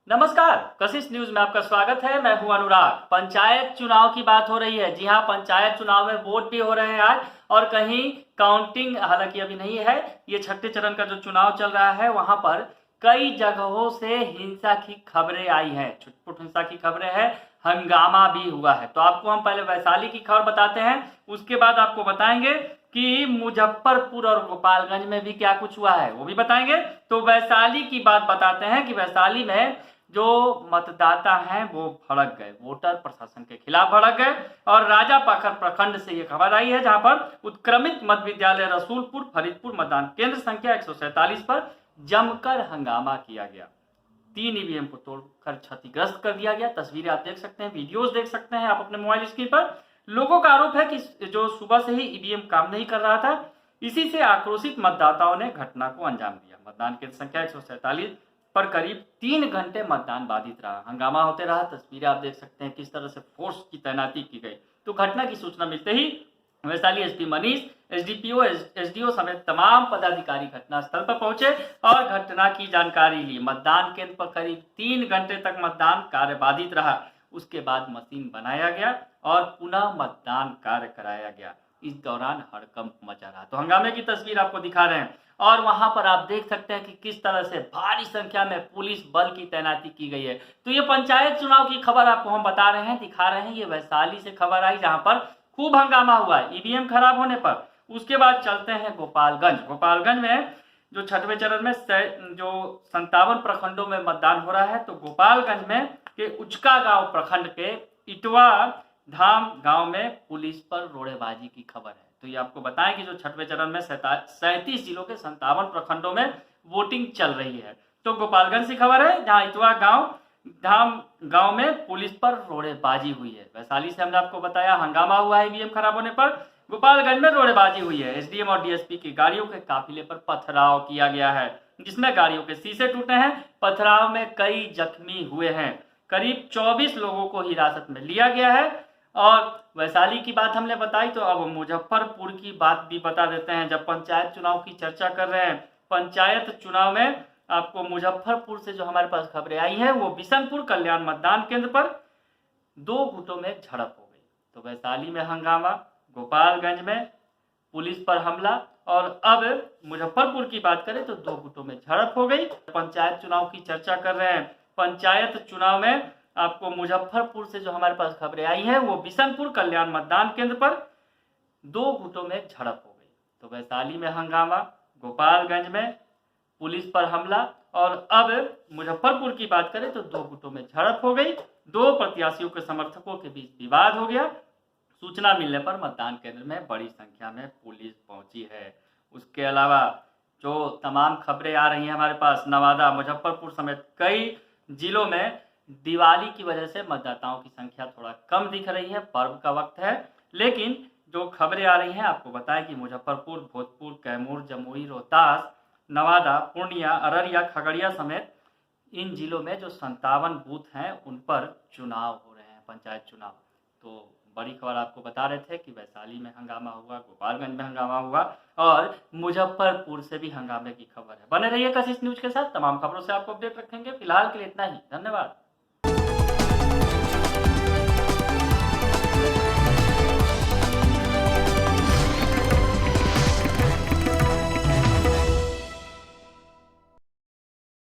नमस्कार, कशिश न्यूज में आपका स्वागत है। मैं हूं अनुराग। पंचायत चुनाव की बात हो रही है। जी हां, पंचायत चुनाव में वोट भी हो रहे हैं आज और कहीं काउंटिंग हालांकि अभी नहीं है। ये छठे चरण का जो चुनाव चल रहा है वहां पर कई जगहों से हिंसा की खबरें आई हैं, छुटपुट हिंसा की खबरें हैं, हंगामा भी हुआ है। तो आपको हम पहले वैशाली की खबर बताते हैं, उसके बाद आपको बताएंगे कि मुजफ्फरपुर और गोपालगंज में भी क्या कुछ हुआ है वो भी बताएंगे। तो वैशाली की बात बताते हैं कि वैशाली में जो मतदाता हैं वो भड़क गए, वोटर प्रशासन के खिलाफ भड़क गए और राजा पाखर प्रखंड से ये खबर आई है, जहां पर उत्क्रमित मध्य विद्यालय रसूलपुर फरीदपुर मतदान केंद्र संख्या 147 पर जमकर हंगामा किया गया। 3 ईवीएम को तोड़कर क्षतिग्रस्त कर दिया गया। तस्वीरें आप देख सकते हैं, वीडियोस देख सकते हैं आप अपने मोबाइल स्क्रीन पर। लोगों का आरोप है कि जो सुबह से ही ईवीएम काम नहीं कर रहा था, इसी से आक्रोशित मतदाताओं ने घटना को अंजाम दिया। मतदान केंद्र संख्या 147 पर करीब 3 घंटे मतदान बाधित रहा, हंगामा होते रहा। तस्वीरें आप देख सकते हैं किस तरह से फोर्स की तैनाती की गई। तो घटना की सूचना मिलते ही Vaishali SP Manish, SDPO, SDO समेत तमाम पदाधिकारी घटनास्थल पर पहुंचे और घटना की जानकारी ली। मतदान केंद्र पर करीब 3 घंटे तक मतदान कार्य बाधित रहा। उसके बाद मशीन बनाया गया और पुनः मतदान कार्य कराया गया। इस दौरान हड़कंप मचा रहा। तो हंगामे की तस्वीर आपको दिखा रहे हैं और वहां पर आप देख सकते हैं कि किस तरह से भारी संख्या में पुलिस बल की तैनाती की गई है। तो ये पंचायत चुनाव की खबर आपको हम बता रहे हैं, दिखा रहे हैं। ये वैशाली से खबर आई जहां पर खूब हंगामा हुआ है ईवीएम खराब होने पर। उसके बाद चलते हैं गोपालगंज। गोपालगंज में जो छठवें चरण में जो 57 प्रखंडों में मतदान हो रहा है, तो गोपालगंज में के उचका गांव प्रखंड के इटवा धाम गांव में पुलिस पर रोड़ेबाजी की खबर है। तो ये आपको बताएं कि जो छठवें चरण में 37 जिलों के 57 प्रखंडों में वोटिंग चल रही है। तो गोपालगंज से खबर है, जहां इटवा धाम गांव में पुलिस पर रोड़ेबाजी हुई है। वैशाली से हमने आपको बताया हंगामा हुआ है ईवीएम खराब होने पर। गोपालगंज में रोड़ेबाजी हुई है। एसडीएम और डीएसपी की गाड़ियों के काफिले पर पथराव किया गया है, जिसमें गाड़ियों के शीशे टूटे हैं। पथराव में कई जख्मी हुए हैं। करीब 24 लोगों को हिरासत में लिया गया है। और वैशाली की बात हमने बताई, तो अब मुजफ्फरपुर की बात भी बता देते हैं। जब पंचायत चुनाव की चर्चा कर रहे हैं, पंचायत चुनाव में आपको मुजफ्फरपुर से जो हमारे पास खबरें आई हैं, वो बिशनपुर कल्याण मतदान केंद्र पर 2 गुटों में झड़प हो गई। तो वैशाली में हंगामा, गोपालगंज में पुलिस पर हमला और अब मुजफ्फरपुर की बात करें तो 2 गुटों में झड़प हो गई। पंचायत चुनाव की चर्चा कर रहे हैं। पंचायत चुनाव में आपको मुजफ्फरपुर से जो हमारे पास खबरें आई हैं, वो बिशनपुर कल्याण मतदान केंद्र पर 2 गुटों में झड़प हो गई। तो वैशाली में हंगामा, गोपालगंज में पुलिस पर हमला और अब मुजफ्फरपुर की बात करें तो 2 गुटों में झड़प हो गई। 2 प्रत्याशियों के समर्थकों के बीच विवाद हो गया। सूचना मिलने पर मतदान केंद्र में बड़ी संख्या में पुलिस पहुंची है। उसके अलावा जो तमाम खबरें आ रही हैं हमारे पास, नवादा, मुजफ्फरपुर समेत कई जिलों में दिवाली की वजह से मतदाताओं की संख्या थोड़ा कम दिख रही है। पर्व का वक्त है, लेकिन जो खबरें आ रही हैं आपको बताएं कि मुजफ्फरपुर, भोजपुर, कैमूर, जमुई, रोहतास, नवादा, पूर्णिया, अररिया, खगड़िया समेत इन जिलों में जो 57 बूथ हैं उन पर चुनाव हो रहे हैं, पंचायत चुनाव। तो बड़ी खबर आपको बता रहे थे कि वैशाली में हंगामा हुआ, गोपालगंज में हंगामा हुआ और मुजफ्फरपुर से भी हंगामे की खबर है। बने रहिए कशिश न्यूज के साथ, तमाम खबरों से आपको अपडेट रखेंगे। फिलहाल के लिए इतना ही, धन्यवाद।